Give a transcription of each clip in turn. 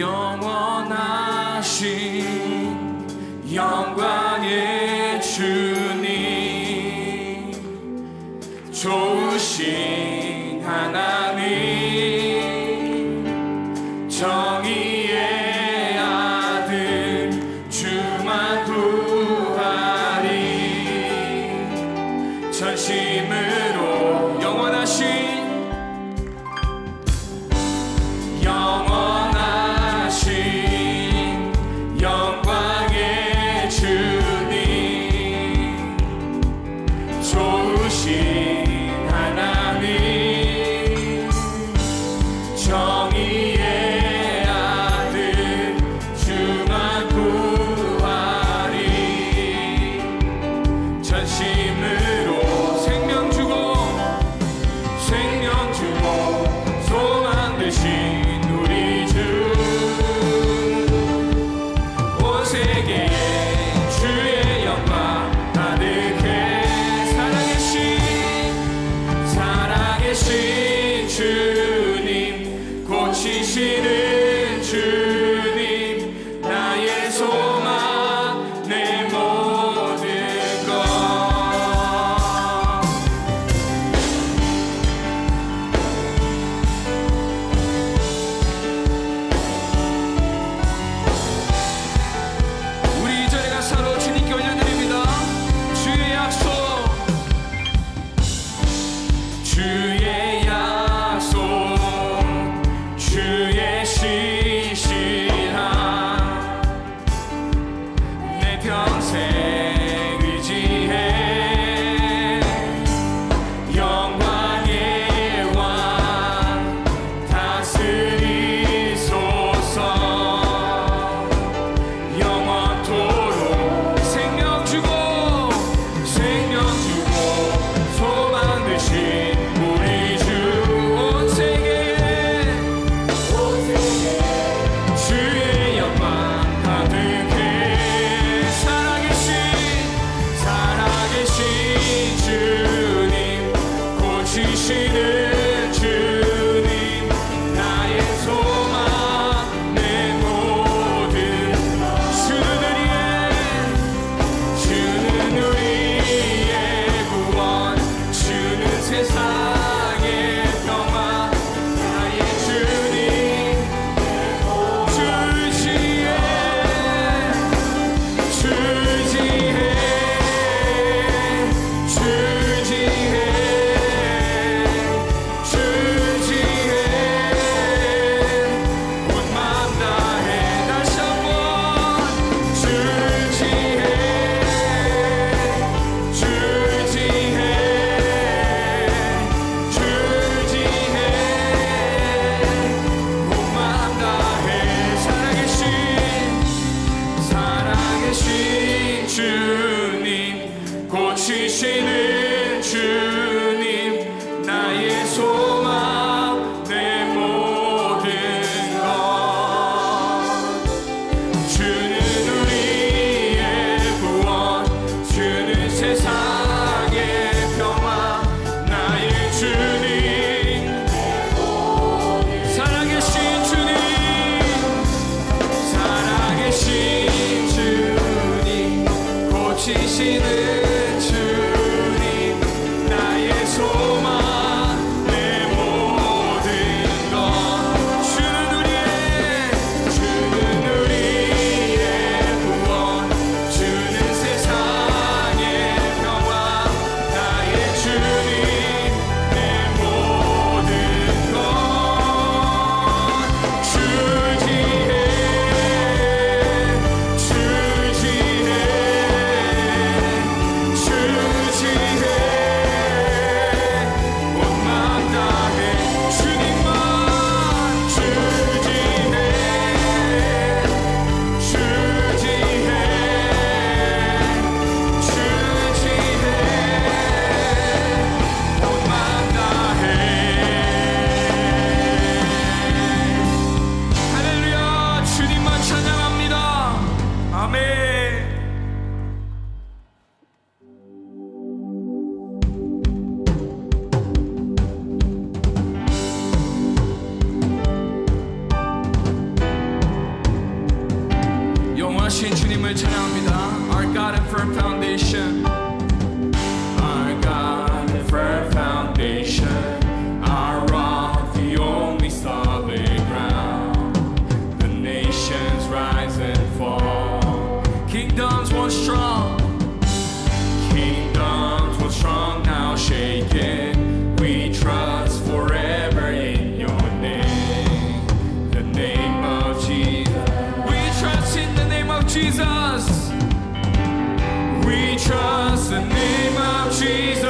영원하신 영광의 주님, 좋으신 하나님, 정의의 아들 주만 구하리. 전심으로 영원하신 영광의 주님, 좋으신 하나님, 영원하신 주님을 찬양합니다. Our God and firm foundation. Our God and firm foundation. Our rock, the only solid ground. The nations rise and fall. Kingdoms once strong. Kingdoms once strong, now shaken. We trust forever in your name. The name of Jesus. We trust in the name of Jesus. We trust the name of Jesus.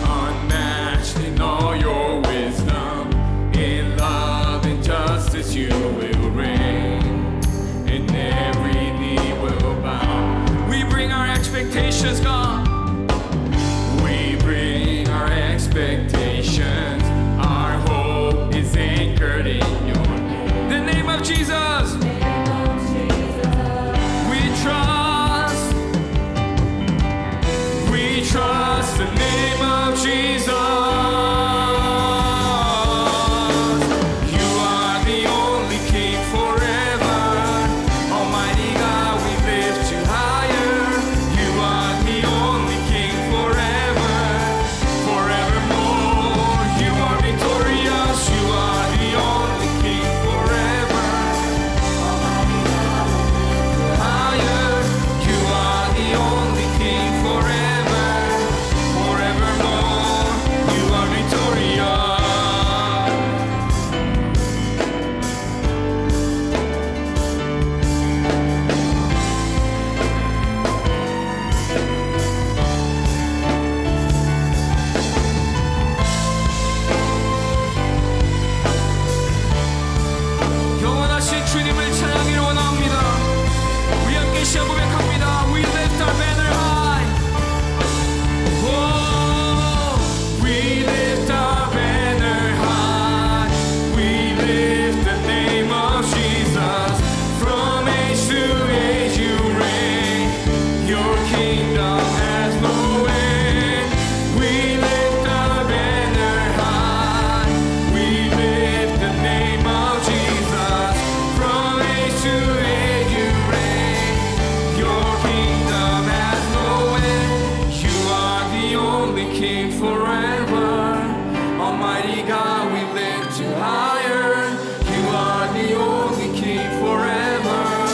Unmatched in all your wisdom, in love and justice you will reign, and every knee will bow. We bring our expectations, God. We bring our expectations. Our hope is anchored in your name. The name of Jesus. We trust. We trust the name of Jesus. You are the only King forever. Almighty God, we lift you higher. You are the only King forever, forevermore. You are victorious. You are the only King forever. Almighty God, we lift you higher. You are the only King forever. 영원하신 주님을 찬양하기를 원합니다. 우리 함께 시작 고백합니다. We lift our banner high. Oh, we lift our banner high. We lift the name of Jesus. From age to age you reign. Your kingdom has no end. We lift our banner high. We lift the name of Jesus. From age to age you reign. Your kingdom has no end. You are the only King forever. Almighty God, we lift you higher. You are the only King forever,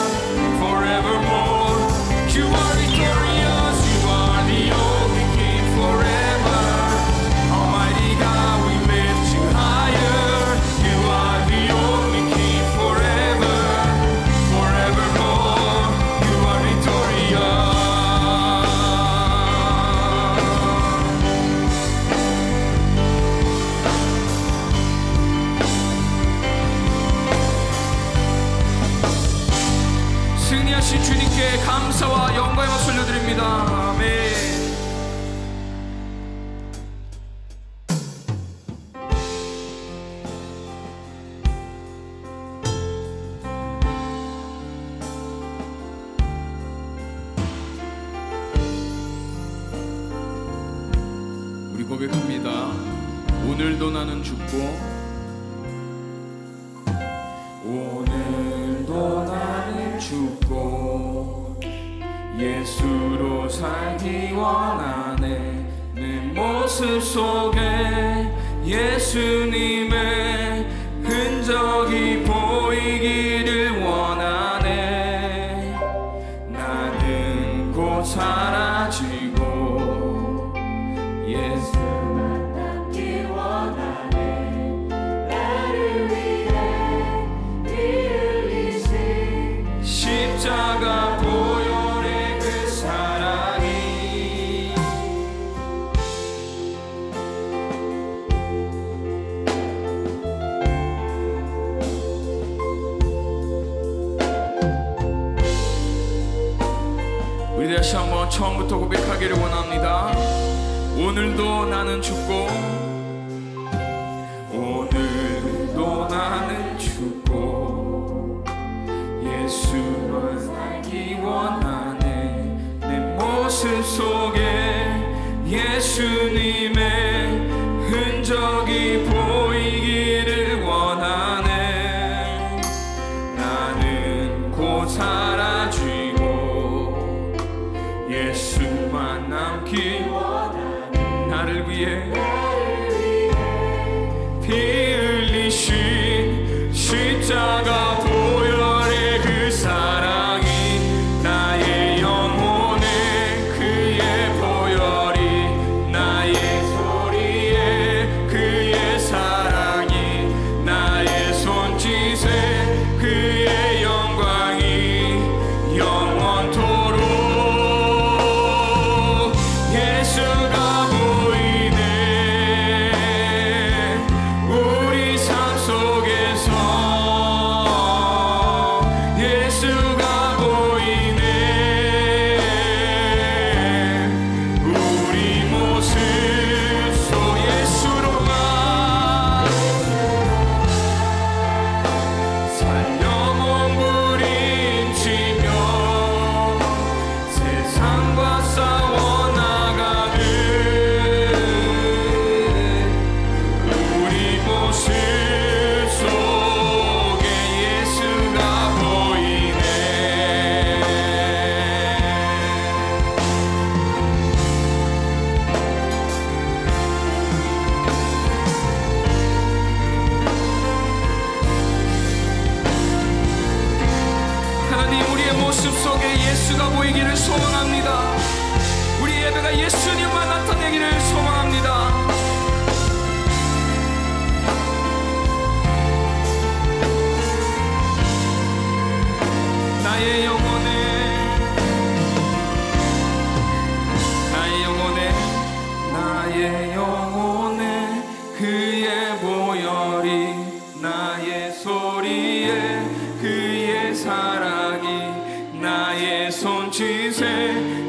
forevermore. You are victorious. You are the only King forever. Almighty God, we lift you higher. You are the only King forever, forevermore. You are victorious. 승리하신 주님께 감사와 영광의 박수 올려드립니다. 아멘. 우리 고백합니다. 오늘도 나는 죽고 오늘도 나는 죽고 예수로 살기 원하네. 내 모습 속에 예수님의 흔적이 보이기를 원하네. 나는 곧 사라지고 예수만 남기 원하네. 나를 위해 피 흘리신 십자가 보혈의 그 다시 한번 처음부터 고백하기를 원합니다. 오늘도 나는 죽고 오늘도 나는 죽고 예수만 살기 원하네. 내 모습 속에 예수님의 흔적이 보이기를 원하네. 나는 곧 사라지고 예수만 남기 원하네. 나를 위해 피 흘리신 십자가 보혈의 그 사랑이 나의 영혼에 그의 보혈이 나의 소리에 그의 사랑이 나의 손짓에 그의 영광이 영원토록 예수가 보이네. 우리 삶 속에서 예수가 보이네. 우리 모습 속 예수로만 살려 몸부림치며 세상과 싸워 나가는 우리 모습 속에 예수가 보이네. 하나님, 우리의 모습 속에 예수가 보이기를 소망합니다. 우리 예배가 예수님만 나타내기를 소망합니다. 나의 영혼에 나의 영혼에 그의 보혈이 나의 소리에 그의 사랑이 나의 손짓에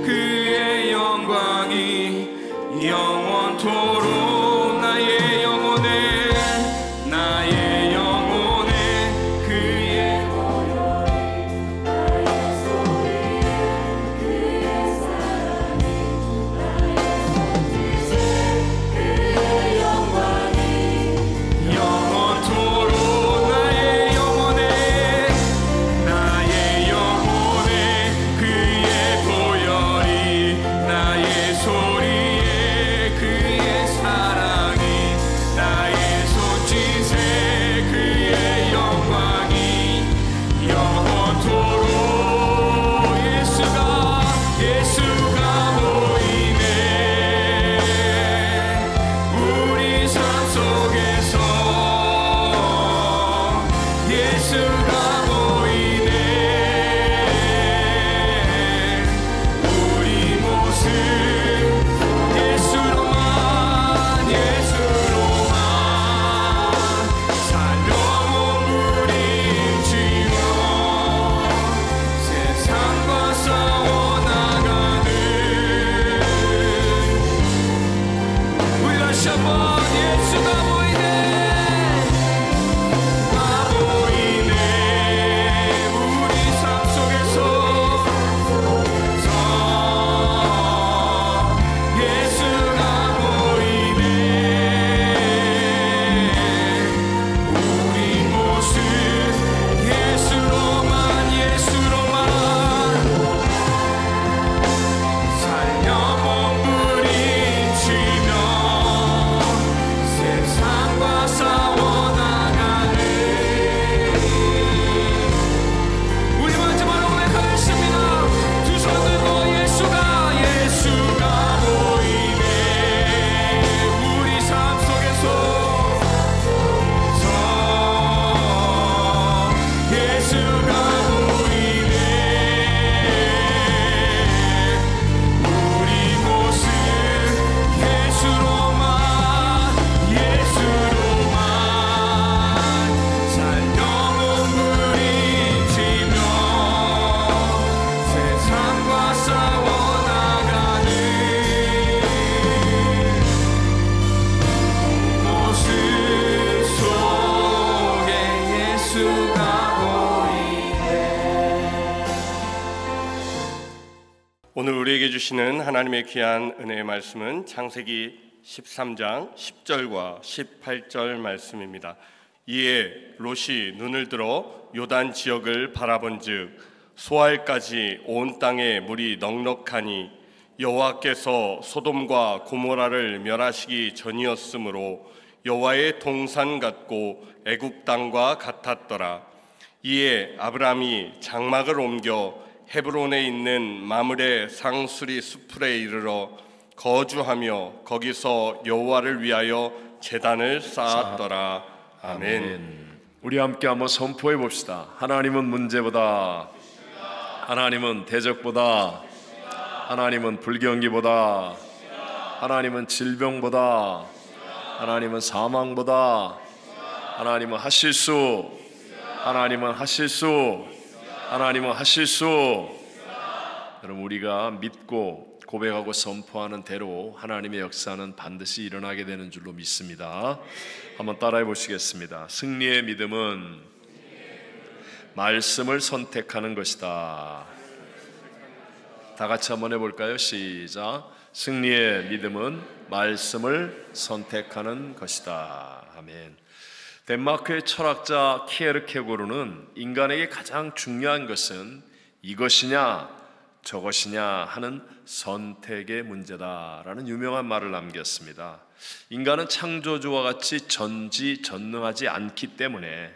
그의 영광이 영원토록 나의 영혼에 그의 영원토록 나의 영혼에 그의 보혈이 오늘 우리에게 주시는 하나님의 귀한 은혜의 말씀은 창세기 13장 10절과 18절 말씀입니다. 이에 롯이 눈을 들어 요단 지역을 바라본즉 소알까지 온 땅에 물이 넉넉하니 여호와께서 소돔과 고모라를 멸하시기 전이었으므로 여호와의 동산 같고 애굽 땅과 같았더라. 이에 아브라함이 장막을 옮겨 헤브론에 있는 마므레 상수리 수풀에 이르러 거주하며 거기서 여호와를 위하여 제단을 쌓았더라. 아멘. 우리 함께 한번 선포해 봅시다. 하나님은 문제보다, 하나님은 대적보다, 하나님은 불경기보다, 하나님은 질병보다, 하나님은 사망보다, 하나님은 하실 수, 하나님은 하실 수, 하나님은 하실 수. 여러분, 우리가 믿고 고백하고 선포하는 대로 하나님의 역사는 반드시 일어나게 되는 줄로 믿습니다. 한번 따라해 보시겠습니다. 승리의 믿음은 말씀을 선택하는 것이다. 다 같이 한번 해볼까요? 시작. 승리의 믿음은 말씀을 선택하는 것이다. 아멘. 덴마크의 철학자 키에르케고르는 인간에게 가장 중요한 것은 이것이냐 저것이냐 하는 선택의 문제다라는 유명한 말을 남겼습니다. 인간은 창조주와 같이 전지전능하지 않기 때문에,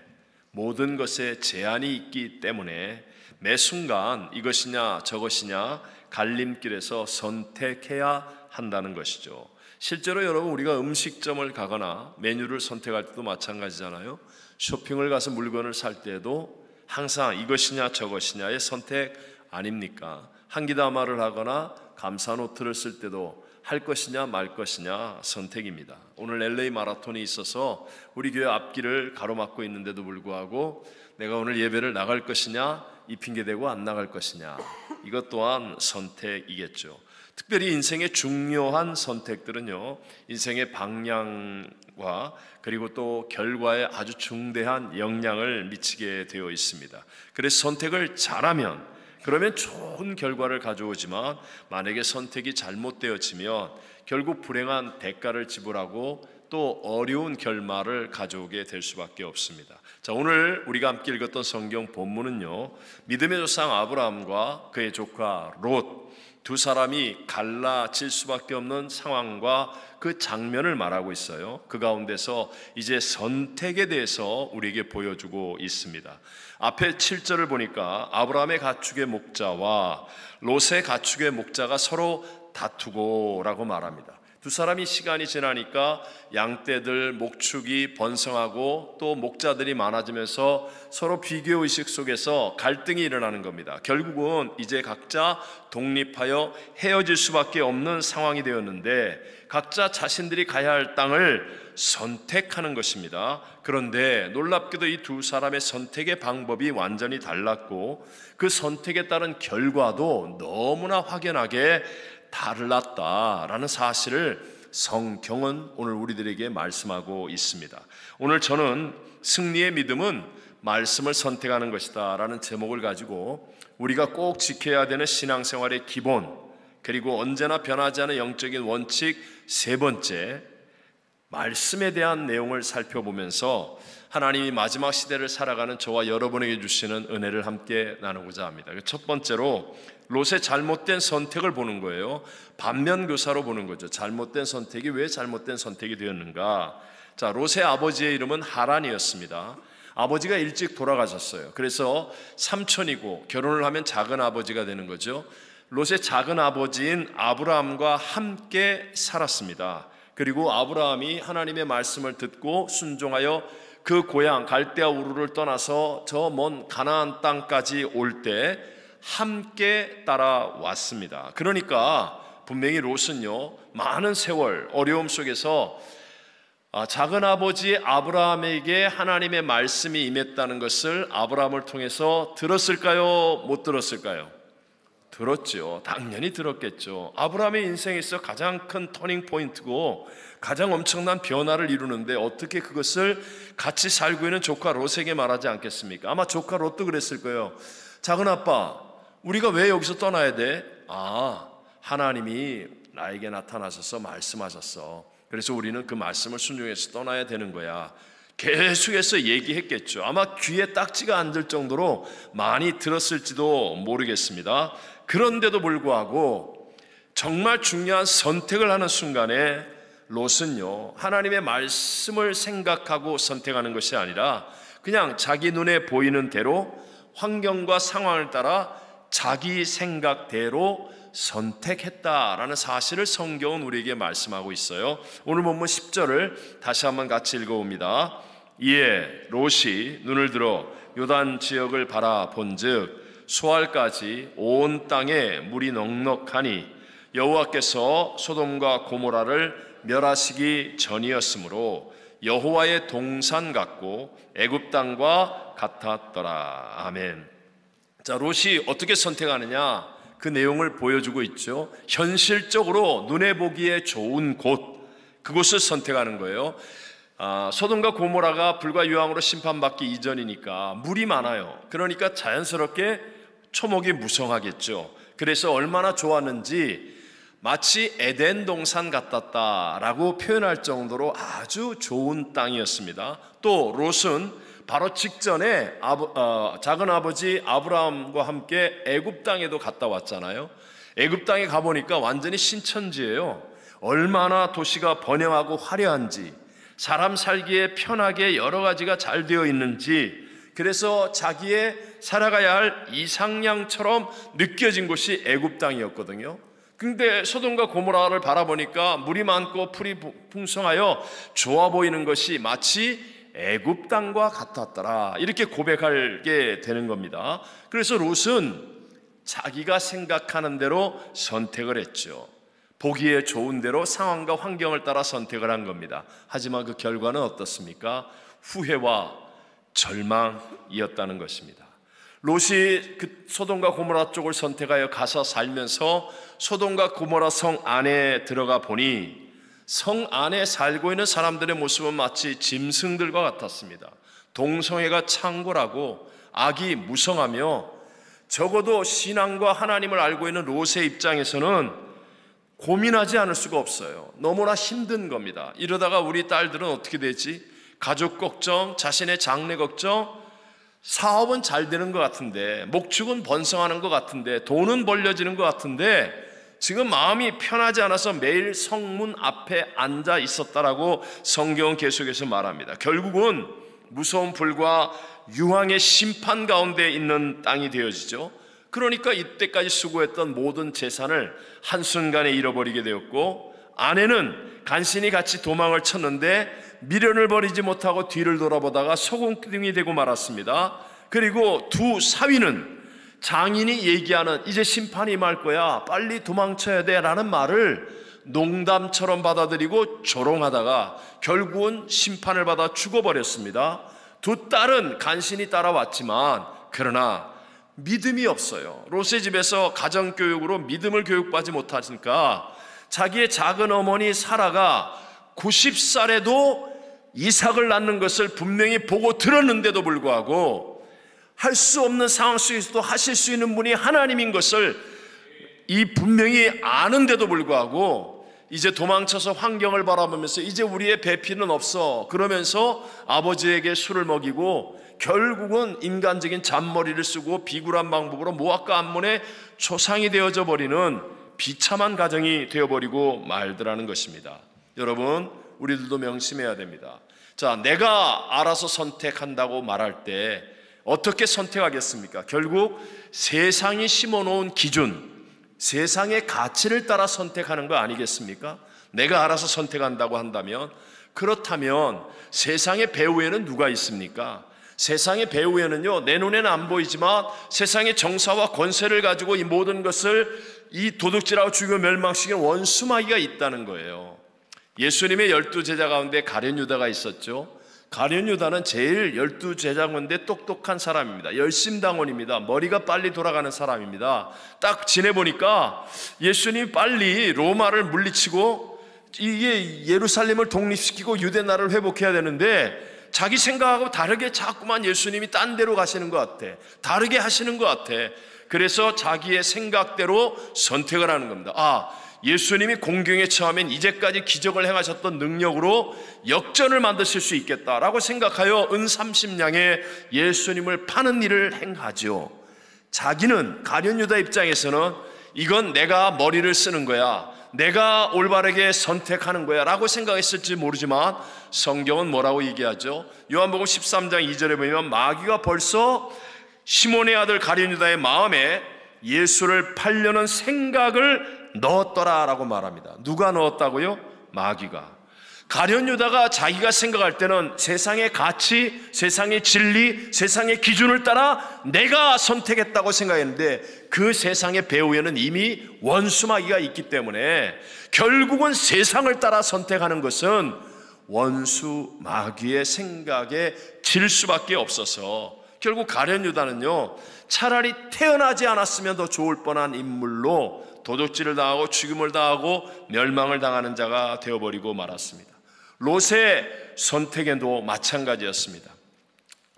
모든 것에 제한이 있기 때문에 매 순간 이것이냐 저것이냐 갈림길에서 선택해야 한다는 것이죠. 실제로 여러분, 우리가 음식점을 가거나 메뉴를 선택할 때도 마찬가지잖아요. 쇼핑을 가서 물건을 살 때도 항상 이것이냐 저것이냐의 선택 아닙니까? 한기담화를 하거나 감사노트를 쓸 때도 할 것이냐 말 것이냐 선택입니다. 오늘 LA 마라톤이 있어서 우리 교회 앞길을 가로막고 있는데도 불구하고 내가 오늘 예배를 나갈 것이냐, 이 핑계대고 안 나갈 것이냐, 이것 또한 선택이겠죠. 특별히 인생의 중요한 선택들은요, 인생의 방향과 그리고 또 결과에 아주 중대한 영향을 미치게 되어 있습니다. 그래서 선택을 잘하면, 그러면 좋은 결과를 가져오지만 만약에 선택이 잘못되어지면 결국 불행한 대가를 지불하고 또 어려운 결말을 가져오게 될 수밖에 없습니다. 자, 오늘 우리가 함께 읽었던 성경 본문은요, 믿음의 조상 아브라함과 그의 조카 롯 두 사람이 갈라질 수밖에 없는 상황과 그 장면을 말하고 있어요. 그 가운데서 이제 선택에 대해서 우리에게 보여주고 있습니다. 앞에 7절을 보니까 아브라함의 가축의 목자와 롯의 가축의 목자가 서로 다투고 라고 말합니다. 두 사람이 시간이 지나니까 양떼들 목축이 번성하고 또 목자들이 많아지면서 서로 비교의식 속에서 갈등이 일어나는 겁니다. 결국은 이제 각자 독립하여 헤어질 수밖에 없는 상황이 되었는데 각자 자신들이 가야 할 땅을 선택하는 것입니다. 그런데 놀랍게도 이 두 사람의 선택의 방법이 완전히 달랐고 그 선택에 따른 결과도 너무나 확연하게 달랐다라는 사실을 성경은 오늘 우리들에게 말씀하고 있습니다. 오늘 저는 승리의 믿음은 말씀을 선택하는 것이다 라는 제목을 가지고 우리가 꼭 지켜야 되는 신앙생활의 기본, 그리고 언제나 변하지 않은 영적인 원칙 세 번째, 말씀에 대한 내용을 살펴보면서 하나님이 마지막 시대를 살아가는 저와 여러분에게 주시는 은혜를 함께 나누고자 합니다. 첫 번째로 롯의 잘못된 선택을 보는 거예요. 반면교사로 보는 거죠. 잘못된 선택이 왜 잘못된 선택이 되었는가? 자, 롯의 아버지의 이름은 하란이었습니다. 아버지가 일찍 돌아가셨어요. 그래서 삼촌이고 결혼을 하면 작은 아버지가 되는 거죠. 롯의 작은 아버지인 아브라함과 함께 살았습니다. 그리고 아브라함이 하나님의 말씀을 듣고 순종하여 그 고향 갈대아 우르를 떠나서 저 먼 가나안 땅까지 올 때 함께 따라왔습니다. 그러니까 분명히 롯은요, 많은 세월 어려움 속에서 작은 아버지 아브라함에게 하나님의 말씀이 임했다는 것을 아브라함을 통해서 들었을까요? 못 들었을까요? 들었죠. 당연히 들었겠죠. 아브라함의 인생에 있어 가장 큰 터닝 포인트고 가장 엄청난 변화를 이루는데 어떻게 그것을 같이 살고 있는 조카 롯에게 말하지 않겠습니까? 아마 조카 롯도 그랬을 거예요. 작은 아빠, 우리가 왜 여기서 떠나야 돼? 하나님이 나에게 나타나셔서 말씀하셨어. 그래서 우리는 그 말씀을 순종해서 떠나야 되는 거야. 계속해서 얘기했겠죠. 아마 귀에 딱지가 안 들 정도로 많이 들었을지도 모르겠습니다. 그런데도 불구하고 정말 중요한 선택을 하는 순간에 롯은요, 하나님의 말씀을 생각하고 선택하는 것이 아니라 그냥 자기 눈에 보이는 대로 환경과 상황을 따라 자기 생각대로 선택했다라는 사실을 성경은 우리에게 말씀하고 있어요. 오늘 본문 10절을 다시 한번 같이 읽어봅니다. 이에 롯이 눈을 들어 요단 지역을 바라본즉 소알까지 온 땅에 물이 넉넉하니 여호와께서 소돔과 고모라를 멸하시기 전이었으므로 여호와의 동산 같고 애굽 땅과 같았더라. 아멘. 자, 롯이 어떻게 선택하느냐, 그 내용을 보여주고 있죠. 현실적으로 눈에 보기에 좋은 곳, 그곳을 선택하는 거예요. 소돔과 고모라가 불과 유황으로 심판받기 이전이니까 물이 많아요. 그러니까 자연스럽게 초목이 무성하겠죠. 그래서 얼마나 좋았는지 마치 에덴 동산 같았다라고 표현할 정도로 아주 좋은 땅이었습니다. 또 롯은 바로 직전에 작은 아버지 아브라함과 함께 애굽 땅에도 갔다 왔잖아요. 애굽 땅에 가보니까 완전히 신천지예요. 얼마나 도시가 번영하고 화려한지, 사람 살기에 편하게 여러 가지가 잘 되어 있는지, 그래서 자기의 살아가야 할 이상향처럼 느껴진 곳이 애굽 땅이었거든요. 근데 소돔과 고모라를 바라보니까 물이 많고 풀이 풍성하여 좋아 보이는 것이 마치 애굽 땅과 같았더라, 이렇게 고백하게 되는 겁니다. 그래서 롯은 자기가 생각하는 대로 선택을 했죠. 보기에 좋은 대로 상황과 환경을 따라 선택을 한 겁니다. 하지만 그 결과는 어떻습니까? 후회와 절망이었다는 것입니다. 롯이 그 소돔과 고모라 쪽을 선택하여 가서 살면서 소돔과 고모라 성 안에 들어가 보니 성 안에 살고 있는 사람들의 모습은 마치 짐승들과 같았습니다. 동성애가 창궐하고 악이 무성하며 적어도 신앙과 하나님을 알고 있는 롯의 입장에서는 고민하지 않을 수가 없어요. 너무나 힘든 겁니다. 이러다가 우리 딸들은 어떻게 되지? 가족 걱정, 자신의 장래 걱정, 사업은 잘 되는 것 같은데, 목축은 번성하는 것 같은데, 돈은 벌려지는 것 같은데 지금 마음이 편하지 않아서 매일 성문 앞에 앉아 있었다라고 성경은 계속해서 말합니다. 결국은 무서운 불과 유황의 심판 가운데 있는 땅이 되어지죠. 그러니까 이때까지 수고했던 모든 재산을 한순간에 잃어버리게 되었고, 아내는 간신히 같이 도망을 쳤는데 미련을 버리지 못하고 뒤를 돌아보다가 소금등이 되고 말았습니다. 그리고 두 사위는 장인이 얘기하는 이제 심판이 임할 거야, 빨리 도망쳐야 돼 라는 말을 농담처럼 받아들이고 조롱하다가 결국은 심판을 받아 죽어버렸습니다. 두 딸은 간신히 따라왔지만 그러나 믿음이 없어요. 롯의 집에서 가정교육으로 믿음을 교육받지 못하니까 자기의 작은 어머니 사라가 90살에도 이삭을 낳는 것을 분명히 보고 들었는데도 불구하고 할 수 없는 상황 속에서도 하실 수 있는 분이 하나님인 것을 분명히 아는데도 불구하고 이제 도망쳐서 환경을 바라보면서 이제 우리의 배필은 없어 그러면서 아버지에게 술을 먹이고 결국은 인간적인 잔머리를 쓰고 비굴한 방법으로 모압과 암몬의 초상이 되어져 버리는 비참한 가정이 되어버리고 말더라는 것입니다. 여러분, 우리들도 명심해야 됩니다. 자, 내가 알아서 선택한다고 말할 때 어떻게 선택하겠습니까? 결국 세상이 심어놓은 기준, 세상의 가치를 따라 선택하는 거 아니겠습니까? 내가 알아서 선택한다고 한다면, 그렇다면 세상의 배후에는 누가 있습니까? 세상의 배후에는요, 내 눈에는 안 보이지만 세상의 정사와 권세를 가지고 이 모든 것을 이 도둑질하고 죽여 멸망시키는 원수마귀가 있다는 거예요. 예수님의 12제자 가운데 가룟 유다가 있었죠. 가룟 유다는 제일 12제자 가운데 똑똑한 사람입니다. 열심당원입니다. 머리가 빨리 돌아가는 사람입니다. 딱 지내보니까 예수님이 빨리 로마를 물리치고 이게 예루살렘을 독립시키고 유대 나라를 회복해야 되는데 자기 생각하고 다르게 자꾸만 예수님이 딴 데로 가시는 것 같아. 다르게 하시는 것 같아. 그래서 자기의 생각대로 선택을 하는 겁니다. 예수님이 공경에 처하면 이제까지 기적을 행하셨던 능력으로 역전을 만드실 수 있겠다라고 생각하여 은 30냥에 예수님을 파는 일을 행하죠. 자기는 가룟 유다 입장에서는 이건 내가 머리를 쓰는 거야, 내가 올바르게 선택하는 거야 라고 생각했을지 모르지만 성경은 뭐라고 얘기하죠? 요한복음 13장 2절에 보면 마귀가 벌써 시몬의 아들 가룟 유다의 마음에 예수를 팔려는 생각을 넣었더라 라고 말합니다. 누가 넣었다고요? 마귀가. 가룟 유다가 자기가 생각할 때는 세상의 가치, 세상의 진리, 세상의 기준을 따라 내가 선택했다고 생각했는데 그 세상의 배후에는 이미 원수 마귀가 있기 때문에 결국은 세상을 따라 선택하는 것은 원수 마귀의 생각에 질 수밖에 없어서 결국 가룟 유다는요, 차라리 태어나지 않았으면 더 좋을 뻔한 인물로 도둑질을 당하고 죽임을 당하고 멸망을 당하는 자가 되어버리고 말았습니다. 롯의 선택에도 마찬가지였습니다.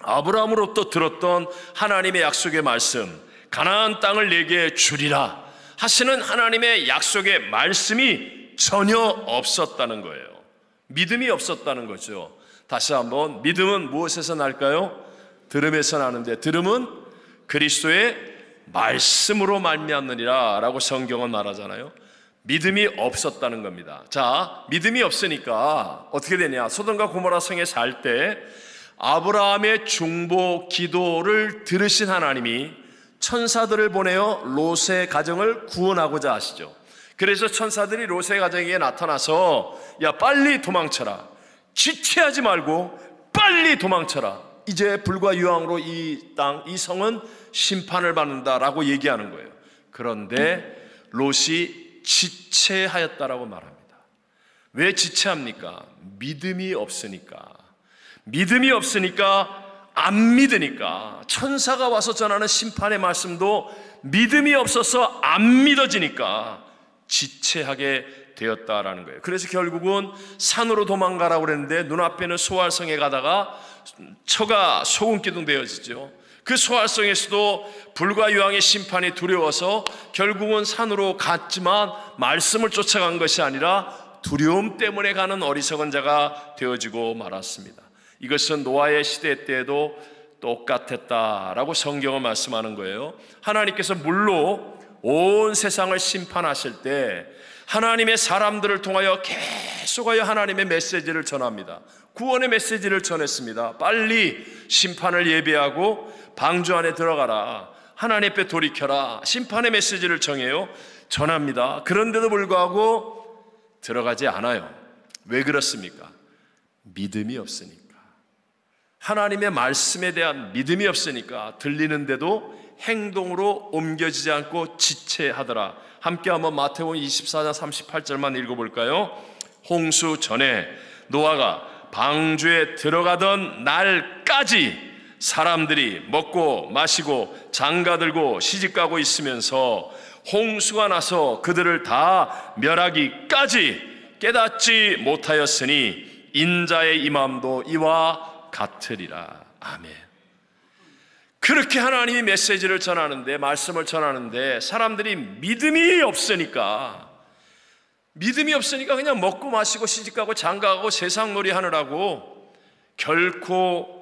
아브라함으로부터 들었던 하나님의 약속의 말씀, 가나안 땅을 내게 주리라 하시는 하나님의 약속의 말씀이 전혀 없었다는 거예요. 믿음이 없었다는 거죠. 다시 한번, 믿음은 무엇에서 날까요? 들음에서 나는데 들음은 그리스도의 말씀으로 말미암느니라 라고 성경은 말하잖아요. 믿음이 없었다는 겁니다. 자, 믿음이 없으니까 어떻게 되냐? 소돔과 고모라 성에 살 때 아브라함의 중보 기도를 들으신 하나님이 천사들을 보내어 롯의 가정을 구원하고자 하시죠. 그래서 천사들이 롯의 가정에게 나타나서 야, 빨리 도망쳐라, 지체하지 말고 빨리 도망쳐라, 이제 불과 유황으로 이 땅, 이 성은 심판을 받는다라고 얘기하는 거예요. 그런데 롯이 지체하였다라고 말합니다. 왜 지체합니까? 믿음이 없으니까. 믿음이 없으니까, 안 믿으니까. 천사가 와서 전하는 심판의 말씀도 믿음이 없어서 안 믿어지니까 지체하게 되었다라는 거예요. 그래서 결국은 산으로 도망가라고 그랬는데 눈앞에는 소활성에 가다가 처가 소금기둥 되어지죠. 그 소활성에서도 불과 유황의 심판이 두려워서 결국은 산으로 갔지만 말씀을 쫓아간 것이 아니라 두려움 때문에 가는 어리석은 자가 되어지고 말았습니다. 이것은 노아의 시대 때에도 똑같았다라고 성경은 말씀하는 거예요. 하나님께서 물로 온 세상을 심판하실 때 하나님의 사람들을 통하여 계속하여 하나님의 메시지를 전합니다. 구원의 메시지를 전했습니다. 빨리 심판을 예비하고 방주 안에 들어가라, 하나님 앞에 돌이켜라, 심판의 메시지를 전합니다. 그런데도 불구하고 들어가지 않아요. 왜 그렇습니까? 믿음이 없으니까. 하나님의 말씀에 대한 믿음이 없으니까 들리는데도 행동으로 옮겨지지 않고 지체하더라. 함께 한번 마태복음 24장 38절만 읽어볼까요? 홍수 전에 노아가 방주에 들어가던 날까지 사람들이 먹고 마시고 장가들고 시집가고 있으면서 홍수가 나서 그들을 다 멸하기까지 깨닫지 못하였으니 인자의 임함도 이와 같으리라. 아멘. 그렇게 하나님이 메시지를 전하는데, 말씀을 전하는데 사람들이 믿음이 없으니까 그냥 먹고 마시고 시집가고 장가가고 세상놀이 하느라고 결코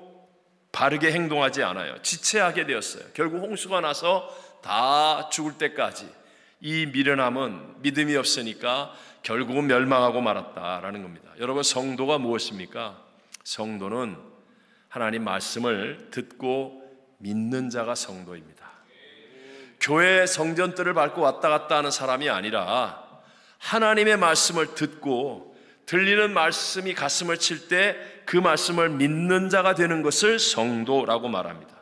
바르게 행동하지 않아요. 지체하게 되었어요. 결국 홍수가 나서 다 죽을 때까지 이 미련함은 믿음이 없으니까 결국은 멸망하고 말았다라는 겁니다. 여러분, 성도가 무엇입니까? 성도는 하나님 말씀을 듣고 믿는 자가 성도입니다. 교회 성전들을 밟고 왔다 갔다 하는 사람이 아니라 하나님의 말씀을 듣고 들리는 말씀이 가슴을 칠 때 그 말씀을 믿는 자가 되는 것을 성도라고 말합니다.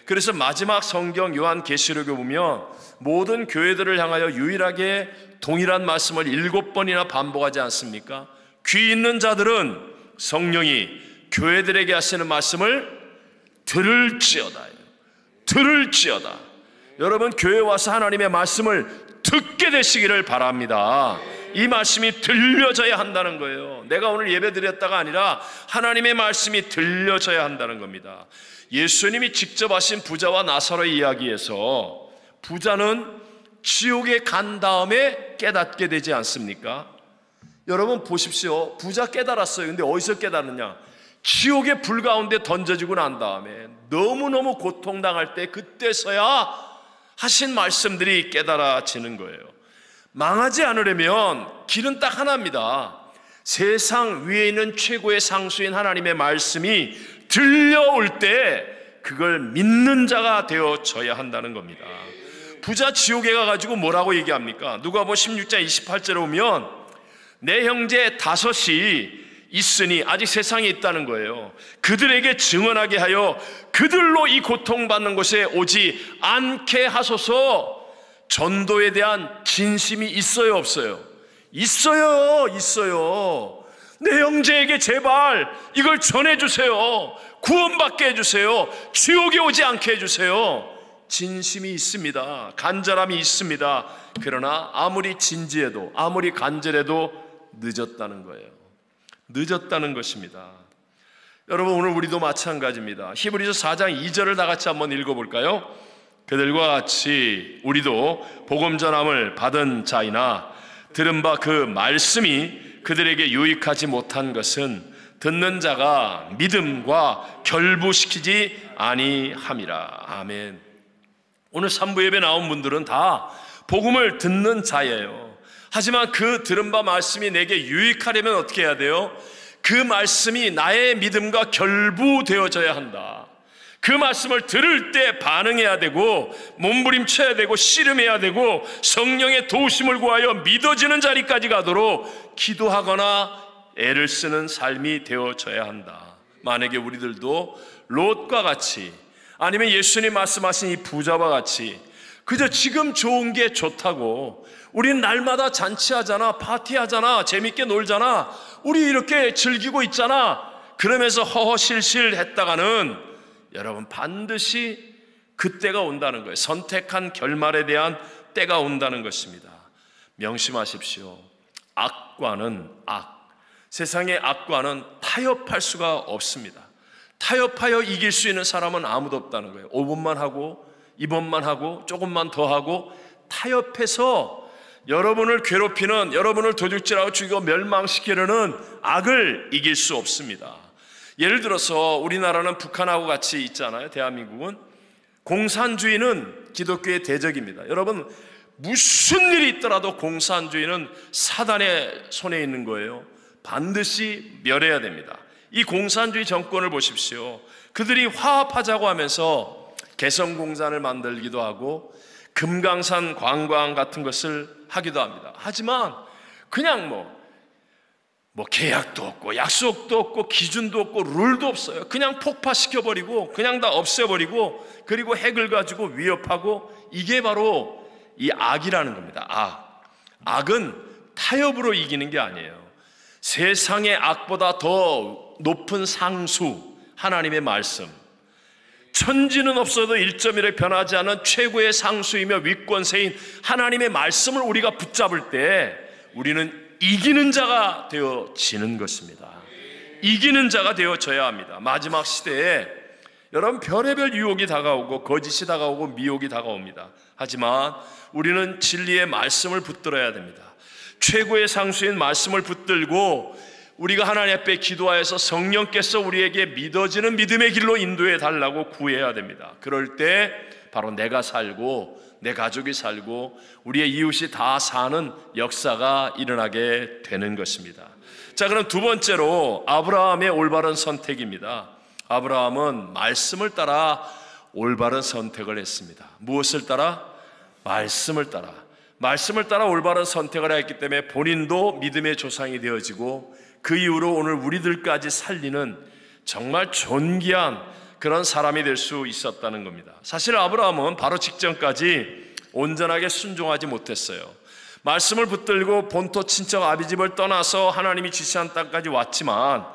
그래서 마지막 성경 요한계시록에 보면 모든 교회들을 향하여 유일하게 동일한 말씀을 7번이나 반복하지 않습니까? 귀 있는 자들은 성령이 교회들에게 하시는 말씀을 들을지어다. 여러분, 교회 와서 하나님의 말씀을 듣게 되시기를 바랍니다. 이 말씀이 들려져야 한다는 거예요. 내가 오늘 예배 드렸다가 아니라 하나님의 말씀이 들려져야 한다는 겁니다. 예수님이 직접 하신 부자와 나사로의 이야기에서 부자는 지옥에 간 다음에 깨닫게 되지 않습니까? 여러분 보십시오. 부자 깨달았어요. 근데 어디서 깨달았냐? 지옥의 불 가운데 던져지고 난 다음에 너무너무 고통당할 때 그때서야 하신 말씀들이 깨달아지는 거예요. 망하지 않으려면 길은 딱 하나입니다. 세상 위에 있는 최고의 상수인 하나님의 말씀이 들려올 때 그걸 믿는 자가 되어져야 한다는 겁니다. 부자 지옥에 가가지고 뭐라고 얘기합니까? 누가복음 16장 28절에 오면 내 형제 5이 있으니 아직 세상에 있다는 거예요. 그들에게 증언하게 하여 그들로 이 고통받는 곳에 오지 않게 하소서. 전도에 대한 진심이 있어요, 없어요? 있어요. 내 형제에게 제발 이걸 전해주세요. 구원받게 해주세요. 지옥에 오지 않게 해주세요. 진심이 있습니다. 간절함이 있습니다. 그러나 아무리 진지해도 아무리 간절해도 늦었다는 거예요. 늦었다는 것입니다. 여러분 오늘 우리도 마찬가지입니다. 히브리서 4장 2절을 다 같이 한번 읽어볼까요? 그들과 같이 우리도 복음 전함을 받은 자이나 들은 바 그 말씀이 그들에게 유익하지 못한 것은 듣는 자가 믿음과 결부시키지 아니함이라. 아멘. 오늘 3부 예배 나온 분들은 다 복음을 듣는 자예요. 하지만 그 들은 바 말씀이 내게 유익하려면 어떻게 해야 돼요? 그 말씀이 나의 믿음과 결부되어져야 한다. 그 말씀을 들을 때 반응해야 되고 몸부림쳐야 되고 씨름해야 되고 성령의 도우심을 구하여 믿어지는 자리까지 가도록 기도하거나 애를 쓰는 삶이 되어져야 한다. 만약에 우리들도 롯과 같이 아니면 예수님 말씀하신 이 부자와 같이 그저 지금 좋은 게 좋다고 우린 날마다 잔치하잖아, 파티하잖아, 재밌게 놀잖아, 우리 이렇게 즐기고 있잖아 그러면서 허허실실 했다가는 여러분 반드시 그때가 온다는 거예요. 선택한 결말에 대한 때가 온다는 것입니다. 명심하십시오. 악과는 세상의 악과는 타협할 수가 없습니다. 타협하여 이길 수 있는 사람은 아무도 없다는 거예요. 5번만 하고 이번만 하고 조금만 더 하고 타협해서 여러분을 괴롭히는, 여러분을 도둑질하고 죽이고 멸망시키려는 악을 이길 수 없습니다. 예를 들어서 우리나라는 북한하고 같이 있잖아요. 대한민국은 공산주의는 기독교의 대적입니다. 여러분 무슨 일이 있더라도 공산주의는 사단의 손에 있는 거예요. 반드시 멸해야 됩니다. 이 공산주의 정권을 보십시오. 그들이 화합하자고 하면서 개성공단을 만들기도 하고 금강산 관광 같은 것을 하기도 합니다. 하지만 그냥 뭐 계약도 없고 약속도 없고 기준도 없고 룰도 없어요. 그냥 폭파시켜버리고 그냥 다 없애버리고 그리고 핵을 가지고 위협하고 이게 바로 이 악이라는 겁니다. 악은 타협으로 이기는 게 아니에요. 세상의 악보다 더 높은 상수 하나님의 말씀, 천지는 없어도 1.1에 변하지 않은 최고의 상수이며 윗권세인 하나님의 말씀을 우리가 붙잡을 때 우리는 이기는 자가 되어지는 것입니다. 이기는 자가 되어져야 합니다. 마지막 시대에 여러분 별의별 유혹이 다가오고 거짓이 다가오고 미혹이 다가옵니다. 하지만 우리는 진리의 말씀을 붙들어야 됩니다. 최고의 상수인 말씀을 붙들고 우리가 하나님 앞에 기도하여서 성령께서 우리에게 믿어지는 믿음의 길로 인도해 달라고 구해야 됩니다. 그럴 때 바로 내가 살고 내 가족이 살고 우리의 이웃이 다 사는 역사가 일어나게 되는 것입니다. 자, 그럼 두 번째로 아브라함의 올바른 선택입니다. 아브라함은 말씀을 따라 올바른 선택을 했습니다. 무엇을 따라? 말씀을 따라. 말씀을 따라 올바른 선택을 했기 때문에 본인도 믿음의 조상이 되어지고 그 이후로 오늘 우리들까지 살리는 정말 존귀한 그런 사람이 될 수 있었다는 겁니다. 사실 아브라함은 바로 직전까지 온전하게 순종하지 못했어요. 말씀을 붙들고 본토 친척 아비집을 떠나서 하나님이 지시한 땅까지 왔지만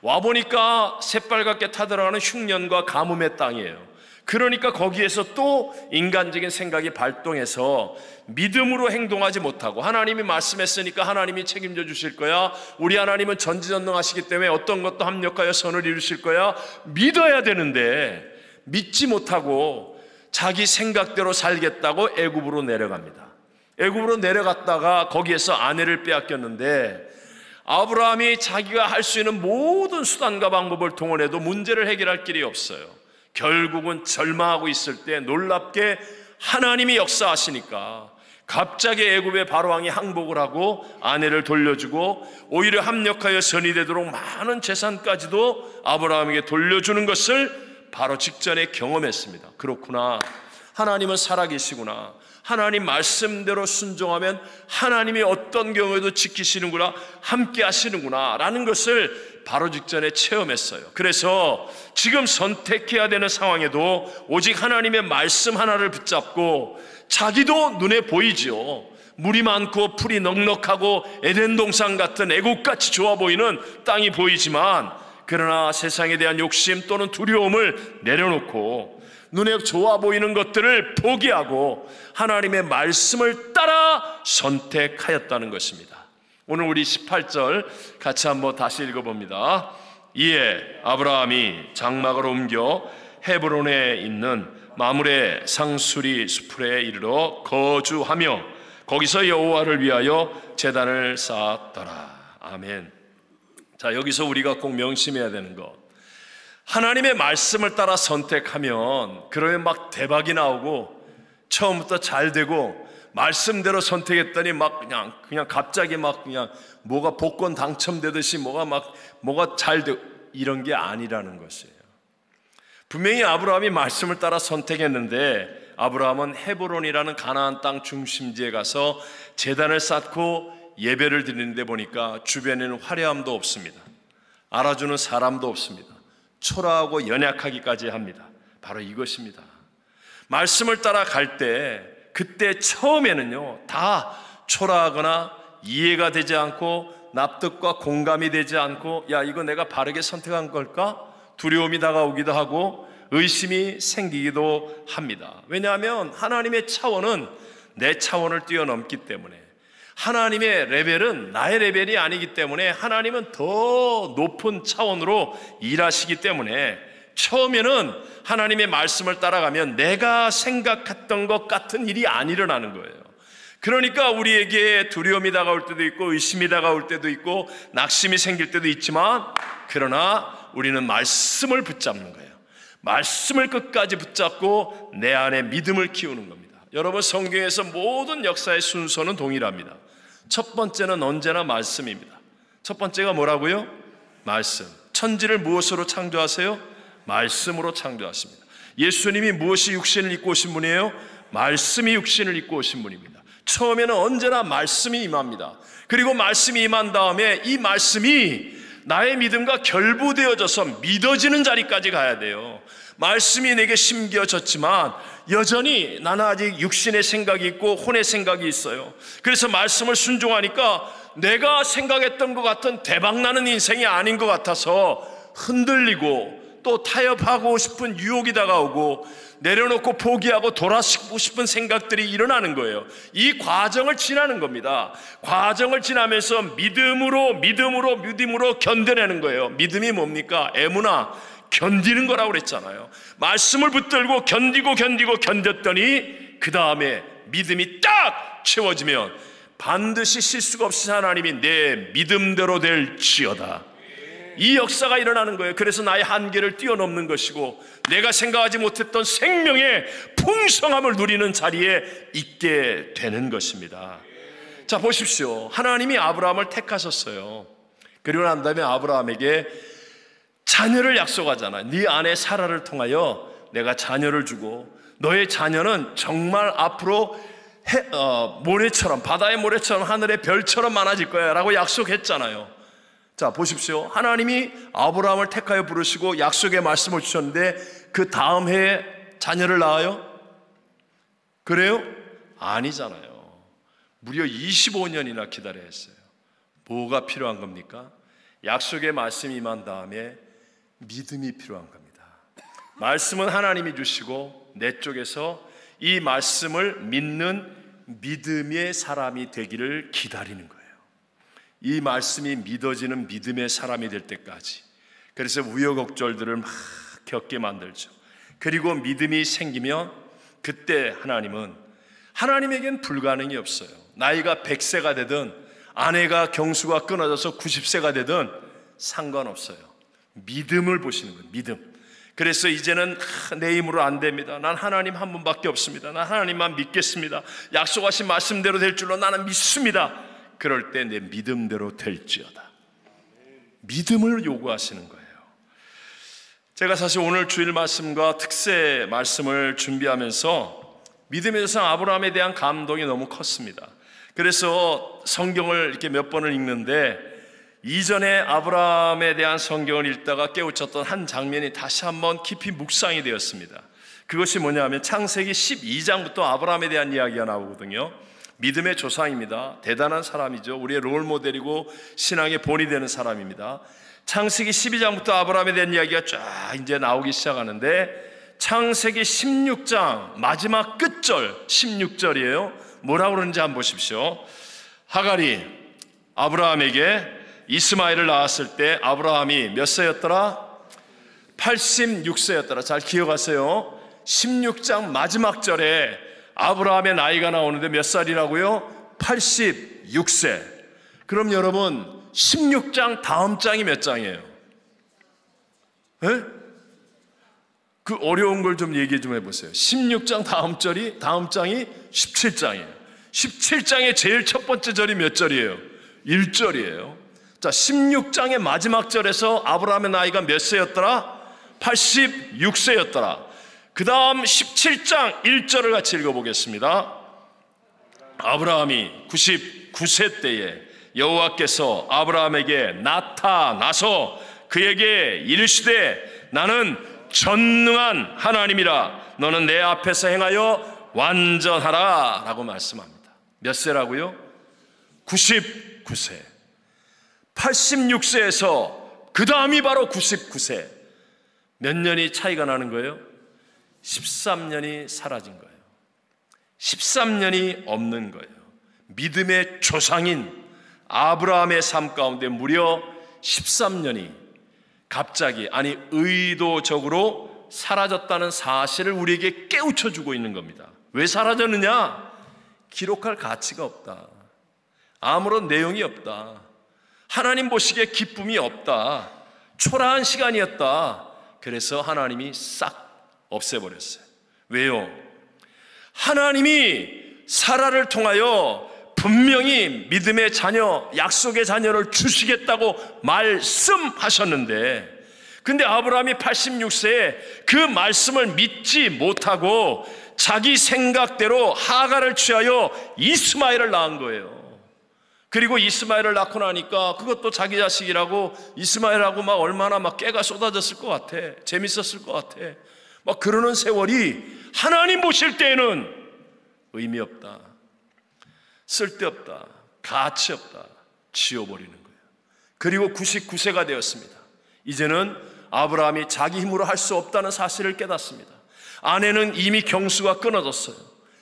와보니까 새빨갛게 타들어가는 흉년과 가뭄의 땅이에요. 그러니까 거기에서 또 인간적인 생각이 발동해서 믿음으로 행동하지 못하고 하나님이 말씀했으니까 하나님이 책임져 주실 거야, 우리 하나님은 전지전능하시기 때문에 어떤 것도 합력하여 선을 이루실 거야, 믿어야 되는데 믿지 못하고 자기 생각대로 살겠다고 애굽으로 내려갑니다. 애굽으로 내려갔다가 거기에서 아내를 빼앗겼는데 아브라함이 자기가 할 수 있는 모든 수단과 방법을 동원해도 문제를 해결할 길이 없어요. 결국은 절망하고 있을 때 놀랍게 하나님이 역사하시니까 갑자기 애굽의 바로왕이 항복을 하고 아내를 돌려주고 오히려 합력하여 선이 되도록 많은 재산까지도 아브라함에게 돌려주는 것을 바로 직전에 경험했습니다. 그렇구나, 하나님은 살아계시구나, 하나님 말씀대로 순종하면 하나님이 어떤 경우에도 지키시는구나, 함께 하시는구나 라는 것을 바로 직전에 체험했어요. 그래서 지금 선택해야 되는 상황에도 오직 하나님의 말씀 하나를 붙잡고, 자기도 눈에 보이지요. 물이 많고 풀이 넉넉하고 에덴 동산 같은 애국같이 좋아 보이는 땅이 보이지만, 그러나 세상에 대한 욕심 또는 두려움을 내려놓고 눈에 좋아 보이는 것들을 포기하고 하나님의 말씀을 따라 선택하였다는 것입니다. 오늘 우리 18절 같이 한번 다시 읽어봅니다. 이에 아브라함이 장막을 옮겨 헤브론에 있는 마므레 상수리 수풀에 이르러 거주하며 거기서 여호와를 위하여 제단을 쌓았더라. 아멘. 자, 여기서 우리가 꼭 명심해야 되는 것, 하나님의 말씀을 따라 선택하면 그러면 막 대박이 나오고 처음부터 잘 되고 말씀대로 선택했더니 막 그냥 갑자기 막 그냥 뭐가 복권 당첨되듯이 뭐가 잘 되고 이런 게 아니라는 것이에요. 분명히 아브라함이 말씀을 따라 선택했는데 아브라함은 헤브론이라는 가나안 땅 중심지에 가서 제단을 쌓고 예배를 드리는데 보니까 주변에는 화려함도 없습니다. 알아주는 사람도 없습니다. 초라하고 연약하기까지 합니다. 바로 이것입니다. 말씀을 따라 갈 때 그때 처음에는요 다 초라하거나 이해가 되지 않고 납득과 공감이 되지 않고, 야, 이거 내가 바르게 선택한 걸까? 두려움이 다가오기도 하고 의심이 생기기도 합니다. 왜냐하면 하나님의 차원은 내 차원을 뛰어넘기 때문에, 하나님의 레벨은 나의 레벨이 아니기 때문에 하나님은 더 높은 차원으로 일하시기 때문에 처음에는 하나님의 말씀을 따라가면 내가 생각했던 것 같은 일이 안 일어나는 거예요. 그러니까 우리에게 두려움이 다가올 때도 있고 의심이 다가올 때도 있고 낙심이 생길 때도 있지만, 그러나 우리는 말씀을 붙잡는 거예요. 말씀을 끝까지 붙잡고 내 안에 믿음을 키우는 겁니다. 여러분, 성경에서 모든 역사의 순서는 동일합니다. 첫 번째는 언제나 말씀입니다. 첫 번째가 뭐라고요? 말씀. 천지를 무엇으로 창조하세요? 말씀으로 창조하십니다. 예수님이 무엇이 육신을 입고 오신 분이에요? 말씀이 육신을 입고 오신 분입니다. 처음에는 언제나 말씀이 임합니다. 그리고 말씀이 임한 다음에 이 말씀이 나의 믿음과 결부되어져서 믿어지는 자리까지 가야 돼요. 말씀이 내게 심겨졌지만 여전히 나는 아직 육신의 생각이 있고 혼의 생각이 있어요. 그래서 말씀을 순종하니까 내가 생각했던 것 같은 대박나는 인생이 아닌 것 같아서 흔들리고 또 타협하고 싶은 유혹이 다가오고 내려놓고 포기하고 돌아서고 싶은 생각들이 일어나는 거예요. 이 과정을 지나는 겁니다. 과정을 지나면서 믿음으로 견뎌내는 거예요. 믿음이 뭡니까? 에무나, 견디는 거라고 그랬잖아요. 말씀을 붙들고 견뎠더니 그 다음에 믿음이 딱 채워지면 반드시 실수가 없이 하나님이 내 믿음대로 될지어다, 이 역사가 일어나는 거예요. 그래서 나의 한계를 뛰어넘는 것이고 내가 생각하지 못했던 생명의 풍성함을 누리는 자리에 있게 되는 것입니다. 자, 보십시오. 하나님이 아브라함을 택하셨어요. 그리고 난 다음에 아브라함에게 자녀를 약속하잖아요. 네 아내 사라를 통하여 내가 자녀를 주고 너의 자녀는 정말 앞으로 모래처럼, 바다의 모래처럼 하늘의 별처럼 많아질 거야 라고 약속했잖아요. 자, 보십시오. 하나님이 아브라함을 택하여 부르시고 약속의 말씀을 주셨는데 그 다음 해에 자녀를 낳아요? 그래요? 아니잖아요. 무려 25년이나 기다려야 했어요. 뭐가 필요한 겁니까? 약속의 말씀이 임한 다음에 믿음이 필요한 겁니다. 말씀은 하나님이 주시고 내 쪽에서 이 말씀을 믿는 믿음의 사람이 되기를 기다리는 거예요. 이 말씀이 믿어지는 믿음의 사람이 될 때까지. 그래서 우여곡절들을 막 겪게 만들죠. 그리고 믿음이 생기면 그때 하나님에겐 불가능이 없어요. 나이가 100세가 되든 아내가 경수가 끊어져서 90세가 되든 상관없어요. 믿음을 보시는 거예요. 믿음. 그래서 이제는 내 힘으로 안 됩니다. 난 하나님 한 분밖에 없습니다. 난 하나님만 믿겠습니다. 약속하신 말씀대로 될 줄로 나는 믿습니다. 그럴 때 내 믿음대로 될지어다. 믿음을 요구하시는 거예요. 제가 사실 오늘 주일 말씀과 특세 말씀을 준비하면서 믿음에 대해서 아브라함에 대한 감동이 너무 컸습니다. 그래서 성경을 이렇게 몇 번을 읽는데 이전에 아브라함에 대한 성경을 읽다가 깨우쳤던 한 장면이 다시 한번 깊이 묵상이 되었습니다. 그것이 뭐냐면 창세기 12장부터 아브라함에 대한 이야기가 나오거든요. 믿음의 조상입니다. 대단한 사람이죠. 우리의 롤모델이고 신앙의 본이 되는 사람입니다. 창세기 12장부터 아브라함에 대한 이야기가 쫙 이제 나오기 시작하는데 창세기 16장 마지막 끝절 16절이에요. 뭐라고 그러는지 한번 보십시오. 하갈이 아브라함에게 이스마엘을 낳았을 때 아브라함이 몇 세였더라? 86세였더라. 잘 기억하세요. 16장 마지막 절에 아브라함의 나이가 나오는데 몇 살이라고요? 86세. 그럼 여러분 16장 다음 장이 몇 장이에요? 에? 그 어려운 걸 좀 얘기 좀 해보세요. 16장 다음 장이 17장이에요. 17장의 제일 첫 번째 절이 몇 절이에요? 1절이에요. 자, 16장의 마지막 절에서 아브라함의 나이가 몇 세였더라? 86세였더라. 그 다음 17장 1절을 같이 읽어보겠습니다. 아브라함이 99세 때에 여호와께서 아브라함에게 나타나서 그에게 이르시되 나는 전능한 하나님이라 너는 내 앞에서 행하여 완전하라 라고 말씀합니다. 몇 세라고요? 99세. 86세에서 그 다음이 바로 99세. 몇 년이 차이가 나는 거예요? 13년이 사라진 거예요. 13년이 없는 거예요. 믿음의 조상인 아브라함의 삶 가운데 무려 13년이 갑자기 의도적으로 사라졌다는 사실을 우리에게 깨우쳐주고 있는 겁니다. 왜 사라졌느냐? 기록할 가치가 없다. 아무런 내용이 없다. 하나님 보시기에 기쁨이 없다. 초라한 시간이었다. 그래서 하나님이 싹 없애버렸어요. 왜요? 하나님이 사라를 통하여 분명히 믿음의 자녀, 약속의 자녀를 주시겠다고 말씀하셨는데, 근데 아브라함이 86세에 그 말씀을 믿지 못하고 자기 생각대로 하갈을 취하여 이스마엘을 낳은 거예요. 그리고 이스마엘을 낳고 나니까 그것도 자기 자식이라고 이스마엘하고 막 얼마나 막 깨가 쏟아졌을 것 같아. 재밌었을 것 같아. 막 그러는 세월이 하나님 보실 때에는 의미 없다. 쓸데없다. 가치 없다. 지워버리는 거예요. 그리고 99세가 되었습니다. 이제는 아브라함이 자기 힘으로 할 수 없다는 사실을 깨닫습니다. 아내는 이미 경수가 끊어졌어요.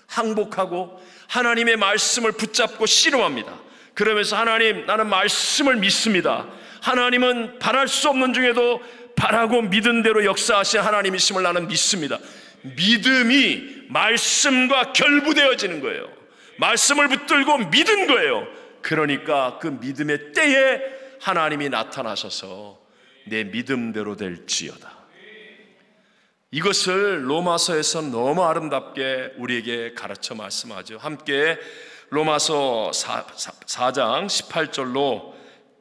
항복하고 하나님의 말씀을 붙잡고 씨름합니다. 그러면서 하나님, 나는 말씀을 믿습니다. 하나님은 바랄 수 없는 중에도 바라고 믿은 대로 역사하신 하나님이심을 나는 믿습니다. 믿음이 말씀과 결부되어지는 거예요. 말씀을 붙들고 믿은 거예요. 그러니까 그 믿음의 때에 하나님이 나타나셔서 내 믿음대로 될지어다. 이것을 로마서에서 너무 아름답게 우리에게 가르쳐 말씀하죠. 함께 로마서 4장 18절로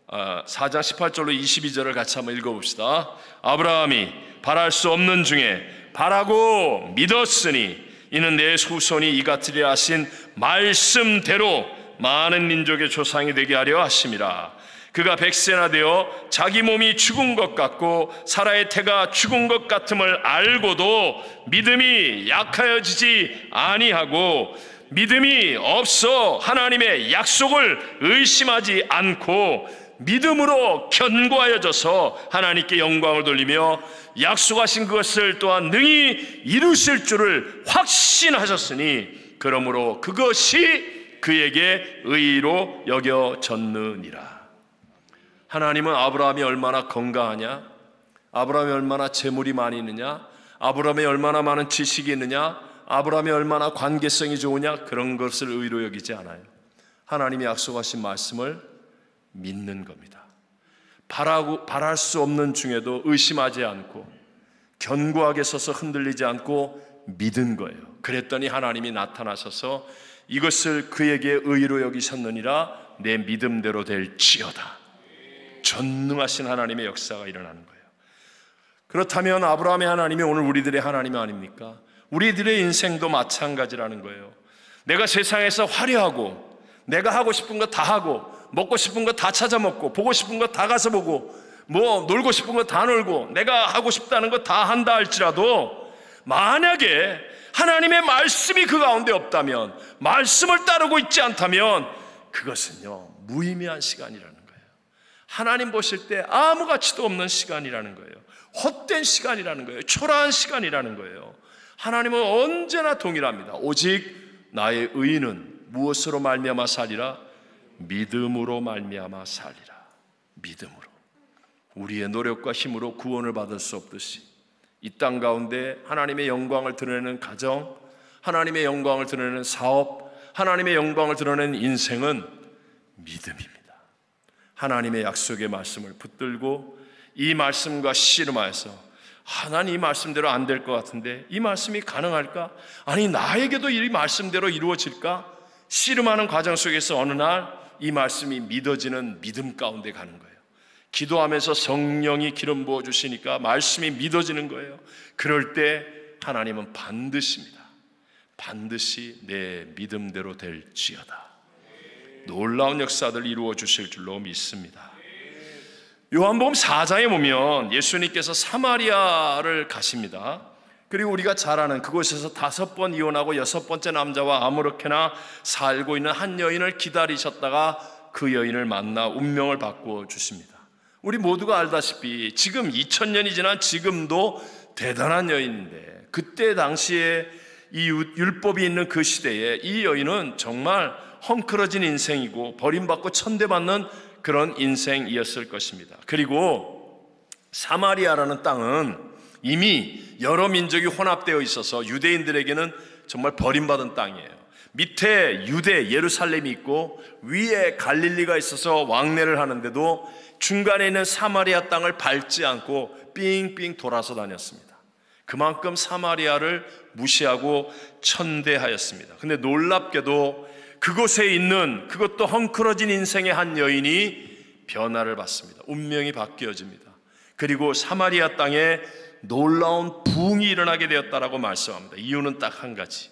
22절을 같이 한번 읽어봅시다. 아브라함이 바랄 수 없는 중에 바라고 믿었으니 이는 내 후손이 이같으리라 하신 말씀대로 많은 민족의 조상이 되게 하려 하심이라. 그가 100세나 되어 자기 몸이 죽은 것 같고 사라의 태가 죽은 것 같음을 알고도 믿음이 약하여지지 아니하고 믿음이 없어 하나님의 약속을 의심하지 않고 믿음으로 견고하여져서 하나님께 영광을 돌리며 약속하신 그것을 또한 능히 이루실 줄을 확신하셨으니 그러므로 그것이 그에게 의로 여겨졌느니라. 하나님은 아브라함이 얼마나 건강하냐, 아브라함이 얼마나 재물이 많이 있느냐, 아브라함이 얼마나 많은 지식이 있느냐, 아브라함이 얼마나 관계성이 좋으냐, 그런 것을 의로 여기지 않아요. 하나님이 약속하신 말씀을 믿는 겁니다. 바랄 수 없는 중에도 의심하지 않고 견고하게 서서 흔들리지 않고 믿은 거예요. 그랬더니 하나님이 나타나셔서 이것을 그에게 의로 여기셨느니라, 내 믿음대로 될지어다. 전능하신 하나님의 역사가 일어나는 거예요. 그렇다면 아브라함의 하나님이 오늘 우리들의 하나님 아닙니까? 우리들의 인생도 마찬가지라는 거예요. 내가 세상에서 화려하고 내가 하고 싶은 거 다 하고 먹고 싶은 거 다 찾아 먹고 보고 싶은 거 다 가서 보고 뭐 놀고 싶은 거 다 놀고 내가 하고 싶다는 거 다 한다 할지라도, 만약에 하나님의 말씀이 그 가운데 없다면, 말씀을 따르고 있지 않다면 그것은요 무의미한 시간이라는 거예요. 하나님 보실 때 아무 가치도 없는 시간이라는 거예요. 헛된 시간이라는 거예요. 초라한 시간이라는 거예요. 하나님은 언제나 동일합니다. 오직 나의 의인은 무엇으로 말미암아 살리라? 믿음으로 말미암아 살리라. 믿음으로. 우리의 노력과 힘으로 구원을 받을 수 없듯이 이 땅 가운데 하나님의 영광을 드러내는 가정, 하나님의 영광을 드러내는 사업, 하나님의 영광을 드러내는 인생은 믿음입니다. 하나님의 약속의 말씀을 붙들고 이 말씀과 씨름하여서, 하나님 이 말씀대로 안 될 것 같은데 이 말씀이 가능할까? 아니 나에게도 이 말씀대로 이루어질까? 씨름하는 과정 속에서 어느 날 이 말씀이 믿어지는 믿음 가운데 가는 거예요. 기도하면서 성령이 기름 부어주시니까 말씀이 믿어지는 거예요. 그럴 때 하나님은 반드시입니다. 반드시 내 믿음대로 될지어다. 놀라운 역사들 이루어 주실 줄로 믿습니다. 요한복음 4장에 보면 예수님께서 사마리아를 가십니다. 그리고 우리가 잘 아는 그곳에서 5번 이혼하고 6번째 남자와 아무렇게나 살고 있는 한 여인을 기다리셨다가 그 여인을 만나 운명을 바꾸어 주십니다. 우리 모두가 알다시피 지금 2000년이 지난 지금도 대단한 여인인데, 그때 당시에 이 율법이 있는 그 시대에 이 여인은 정말 헝클어진 인생이고 버림받고 천대받는 그런 인생이었을 것입니다. 그리고 사마리아라는 땅은 이미 여러 민족이 혼합되어 있어서 유대인들에게는 정말 버림받은 땅이에요. 밑에 유대 예루살렘이 있고 위에 갈릴리가 있어서 왕래를 하는데도 중간에 있는 사마리아 땅을 밟지 않고 삥삥 돌아서 다녔습니다. 그만큼 사마리아를 무시하고 천대하였습니다. 근데 놀랍게도 그곳에 있는 그것도 헝클어진 인생의 한 여인이 변화를 받습니다. 운명이 바뀌어집니다. 그리고 사마리아 땅에 놀라운 부흥이 일어나게 되었다라고 말씀합니다. 이유는 딱 한 가지,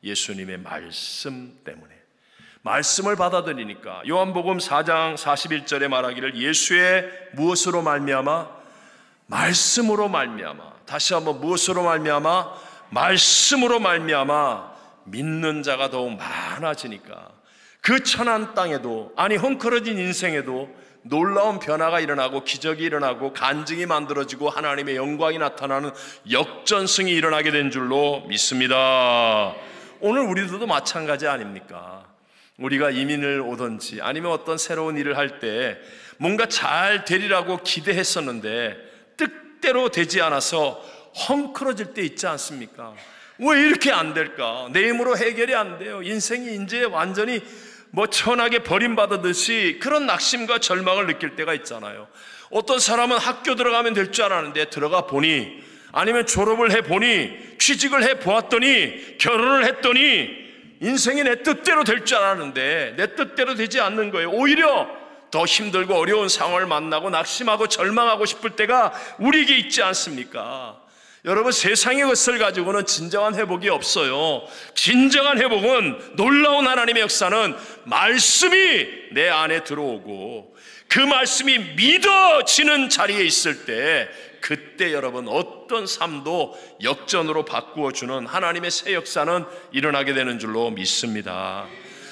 예수님의 말씀 때문에. 말씀을 받아들이니까 요한복음 4장 41절에 말하기를 예수의 무엇으로 말미암아? 말씀으로 말미암아. 다시 한번 무엇으로 말미암아? 말씀으로 말미암아 믿는 자가 더욱 많아지니까 그 천한 땅에도, 아니 헝클어진 인생에도 놀라운 변화가 일어나고 기적이 일어나고 간증이 만들어지고 하나님의 영광이 나타나는 역전승이 일어나게 된 줄로 믿습니다. 오늘 우리들도 마찬가지 아닙니까? 우리가 이민을 오든지 아니면 어떤 새로운 일을 할 때 뭔가 잘 되리라고 기대했었는데 뜻대로 되지 않아서 헝클어질 때 있지 않습니까? 왜 이렇게 안 될까? 내 힘으로 해결이 안 돼요. 인생이 이제 완전히 천하게 버림받았듯이 그런 낙심과 절망을 느낄 때가 있잖아요. 어떤 사람은 학교 들어가면 될 줄 알았는데 들어가 보니, 아니면 졸업을 해보니, 취직을 해보았더니, 결혼을 했더니 인생이 내 뜻대로 될 줄 알았는데 내 뜻대로 되지 않는 거예요. 오히려 더 힘들고 어려운 상황을 만나고 낙심하고 절망하고 싶을 때가 우리에게 있지 않습니까? 여러분, 세상의 것을 가지고는 진정한 회복이 없어요. 진정한 회복은, 놀라운 하나님의 역사는 말씀이 내 안에 들어오고 그 말씀이 믿어지는 자리에 있을 때, 그때 여러분 어떤 삶도 역전으로 바꾸어주는 하나님의 새 역사는 일어나게 되는 줄로 믿습니다.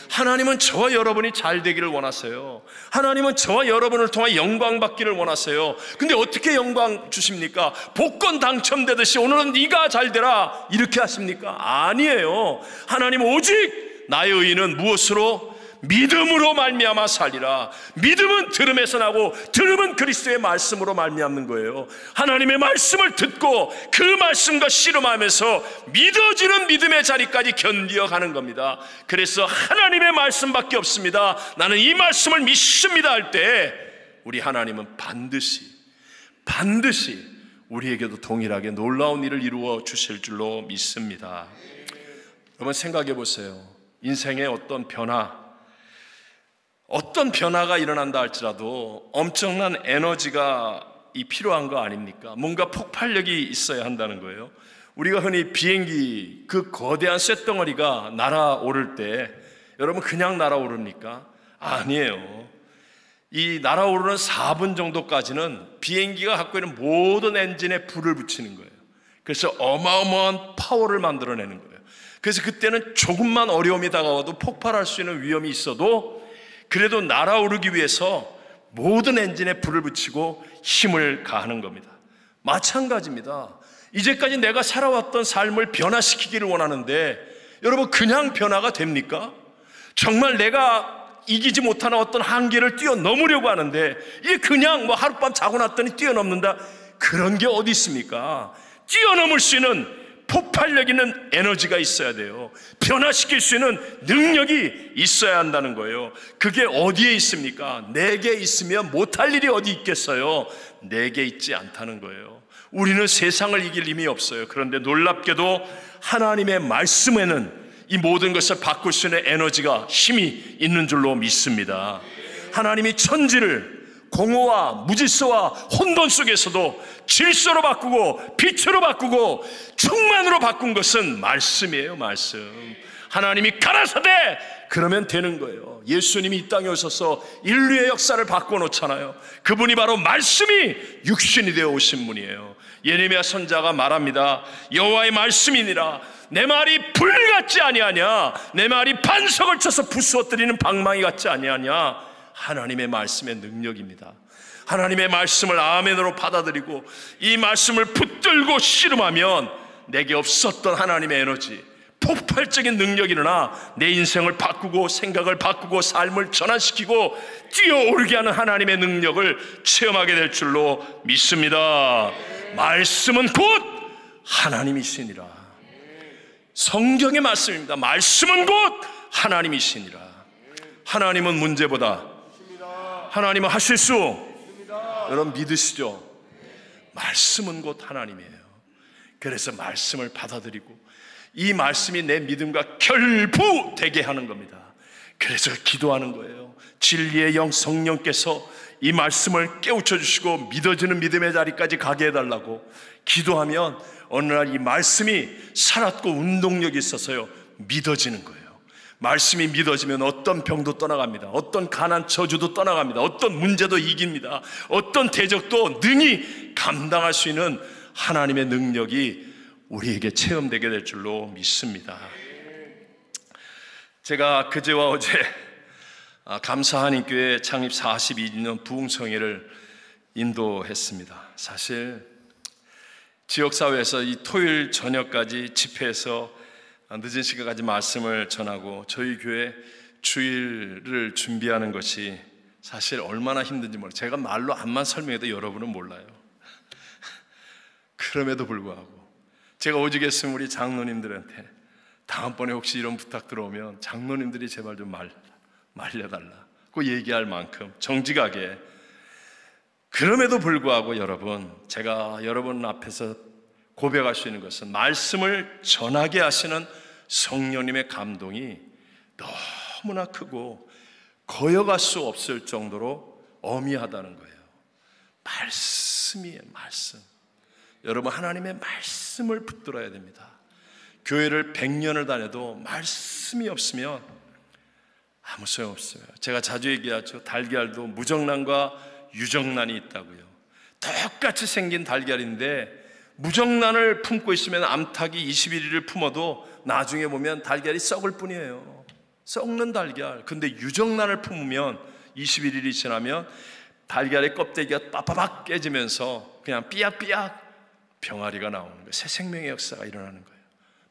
하나님은 저와 여러분이 잘 되기를 원하세요. 하나님은 저와 여러분을 통해 영광 받기를 원하세요. 근데 어떻게 영광 주십니까? 복권 당첨되듯이 오늘은 네가 잘 되라 이렇게 하십니까? 아니에요. 하나님은 오직 나의 의인은 무엇으로? 믿음으로 말미암아 살리라. 믿음은 들음에서 나고 들음은 그리스도의 말씀으로 말미암는 거예요. 하나님의 말씀을 듣고 그 말씀과 씨름하면서 믿어지는 믿음의 자리까지 견디어가는 겁니다. 그래서 하나님의 말씀밖에 없습니다, 나는 이 말씀을 믿습니다 할 때 우리 하나님은 반드시 우리에게도 동일하게 놀라운 일을 이루어 주실 줄로 믿습니다. 여러분 생각해 보세요. 인생의 어떤 변화가 일어난다 할지라도 엄청난 에너지가 필요한 거 아닙니까? 뭔가 폭발력이 있어야 한다는 거예요. 우리가 흔히 비행기 그 거대한 쇳덩어리가 날아오를 때 여러분 그냥 날아오릅니까? 아니에요. 이 날아오르는 4분 정도까지는 비행기가 갖고 있는 모든 엔진에 불을 붙이는 거예요. 그래서 어마어마한 파워를 만들어내는 거예요. 그래서 그때는 조금만 어려움이 다가와도 폭발할 수 있는 위험이 있어도 그래도 날아오르기 위해서 모든 엔진에 불을 붙이고 힘을 가하는 겁니다. 마찬가지입니다. 이제까지 내가 살아왔던 삶을 변화시키기를 원하는데 여러분 그냥 변화가 됩니까? 정말 내가 이기지 못하는 어떤 한계를 뛰어넘으려고 하는데 이게 그냥 하룻밤 자고 났더니 뛰어넘는다, 그런 게 어디 있습니까? 뛰어넘을 수 있는 폭발력 있는 에너지가 있어야 돼요. 변화시킬 수 있는 능력이 있어야 한다는 거예요. 그게 어디에 있습니까? 내게 있으면 못할 일이 어디 있겠어요? 내게 있지 않다는 거예요. 우리는 세상을 이길 힘이 없어요. 그런데 놀랍게도 하나님의 말씀에는 이 모든 것을 바꿀 수 있는 에너지가, 힘이 있는 줄로 믿습니다. 하나님이 천지를 공허와 무질서와 혼돈 속에서도 질서로 바꾸고 빛으로 바꾸고 충만으로 바꾼 것은 말씀이에요. 말씀. 하나님이 가라사대 그러면 되는 거예요. 예수님이 이 땅에 오셔서 인류의 역사를 바꿔놓잖아요. 그분이 바로 말씀이 육신이 되어 오신 분이에요. 예레미야 선지자가 말합니다. 여호와의 말씀이니라. 내 말이 불 같지 아니하냐, 내 말이 반석을 쳐서 부수어뜨리는 방망이 같지 아니하냐. 하나님의 말씀의 능력입니다. 하나님의 말씀을 아멘으로 받아들이고 이 말씀을 붙들고 씨름하면 내게 없었던 하나님의 에너지, 폭발적인 능력이 일어나 내 인생을 바꾸고 생각을 바꾸고 삶을 전환시키고 뛰어오르게 하는 하나님의 능력을 체험하게 될 줄로 믿습니다. 말씀은 곧 하나님이시니라. 성경의 말씀입니다. 말씀은 곧 하나님이시니라. 하나님은 문제보다 하나님은 하실 수, 여러분 믿으시죠? 말씀은 곧 하나님이에요. 그래서 말씀을 받아들이고 이 말씀이 내 믿음과 결부되게 하는 겁니다. 그래서 기도하는 거예요. 진리의 영 성령께서 이 말씀을 깨우쳐 주시고 믿어지는 믿음의 자리까지 가게 해달라고 기도하면 어느 날 이 말씀이 살았고 운동력이 있어서요 믿어지는 거예요. 말씀이 믿어지면 어떤 병도 떠나갑니다. 어떤 가난 저주도 떠나갑니다. 어떤 문제도 이깁니다. 어떤 대적도 능히 감당할 수 있는 하나님의 능력이 우리에게 체험되게 될 줄로 믿습니다. 제가 그제와 어제 감사하나님교회 창립 42주년 부흥성회를 인도했습니다. 사실 지역사회에서 이 토요일 저녁까지 집회에서 늦은 시간까지 말씀을 전하고 저희 교회 주일을 준비하는 것이 사실 얼마나 힘든지 몰라요. 제가 말로 암만 설명해도 여러분은 몰라요. 그럼에도 불구하고 제가 오직했으면 우리 장로님들한테 다음번에 혹시 이런 부탁 들어오면 장로님들이 제발 좀 말려달라고 얘기할 만큼 정직하게. 그럼에도 불구하고 여러분, 제가 여러분 앞에서 고백할 수 있는 것은 말씀을 전하게 하시는 성령님의 감동이 너무나 크고 거여갈 수 없을 정도로 어미하다는 거예요. 말씀이에요. 말씀. 여러분 하나님의 말씀을 붙들어야 됩니다. 교회를 100년을 다녀도 말씀이 없으면 아무 소용없어요. 제가 자주 얘기하죠. 달걀도 무정란과 유정란이 있다고요. 똑같이 생긴 달걀인데 무정란을 품고 있으면 암탉이 21일을 품어도 나중에 보면 달걀이 썩을 뿐이에요. 썩는 달걀. 근데 유정란을 품으면 21일이 지나면 달걀의 껍데기가 빠바박 깨지면서 그냥 삐약삐약 병아리가 나오는 거예요. 새 생명의 역사가 일어나는 거예요.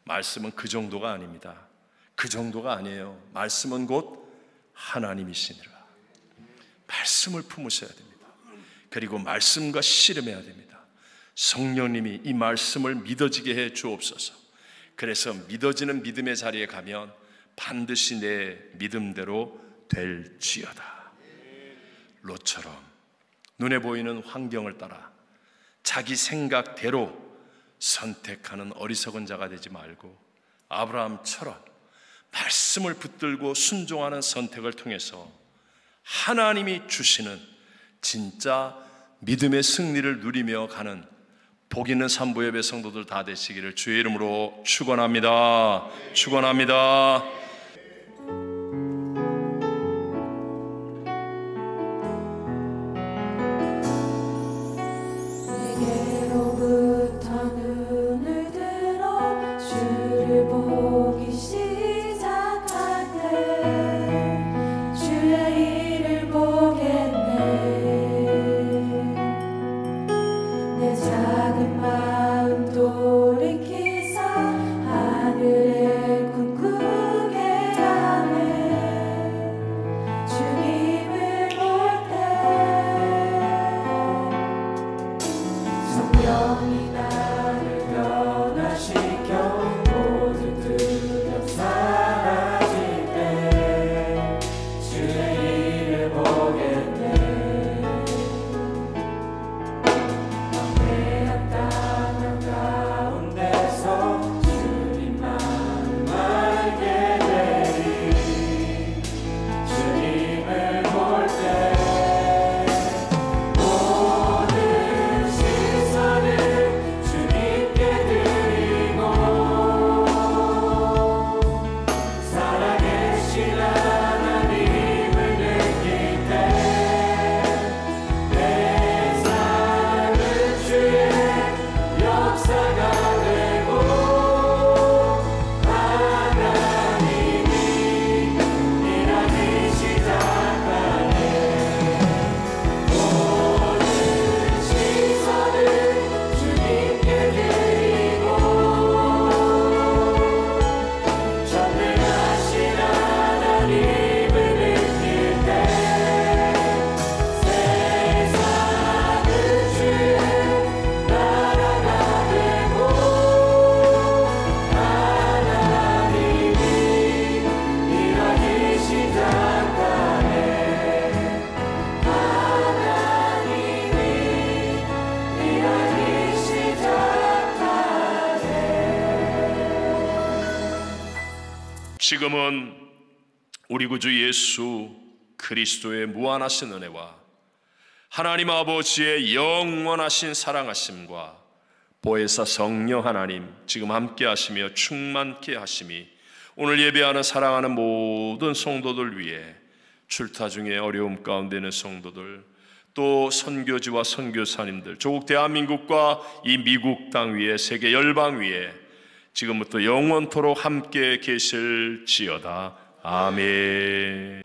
말씀은 그 정도가 아닙니다. 그 정도가 아니에요. 말씀은 곧 하나님이시니라. 말씀을 품으셔야 됩니다. 그리고 말씀과 씨름해야 됩니다. 성령님이 이 말씀을 믿어지게 해 주옵소서. 그래서 믿어지는 믿음의 자리에 가면 반드시 내 믿음대로 될지어다. 롯처럼 눈에 보이는 환경을 따라 자기 생각대로 선택하는 어리석은 자가 되지 말고 아브라함처럼 말씀을 붙들고 순종하는 선택을 통해서 하나님이 주시는 진짜 믿음의 승리를 누리며 가는 복 있는 산부예배 성도들 다 되시기를 주의 이름으로 축원합니다. 축원합니다. 내게로부터 눈을 들어 주를 보기 시작할 때 주의 일을 보겠네. 내 작은 마음 돌이키사 하늘에 꿈꾸게 하네. 주님을 볼 때 성령이 나를 변화시켜 모든 두려움 사라질 때 주의 일을 보겠네. 막대한 땅 가운데서 주님만 알게 되리. 주님을 볼 때 모든 시선을 주님께 드리고 살아계신 하나님을 느낄 때 내 삶은 주의 역사가 되고 하나님이 일하기 시작하네. 모든 시선을 주님께 드리고 전능하신 하나님을 느낄 때 세상은 주의 나라가 되고 하나님이 일하기 시작하네. 하나님이 일하기 시작하네. 지금은 우리 구주 예수 그리스도의 무한하신 은혜와 하나님 아버지의 영원하신 사랑하심과 보혜사 성령 하나님 지금 함께 하시며 충만케 하심이 오늘 예배하는 사랑하는 모든 성도들 위해 출타 중에 어려움 가운데 있는 성도들, 또 선교지와 선교사님들, 조국 대한민국과 이 미국 땅 위에 세계 열방 위에 지금부터 영원토록 함께 계실지어다. 아멘.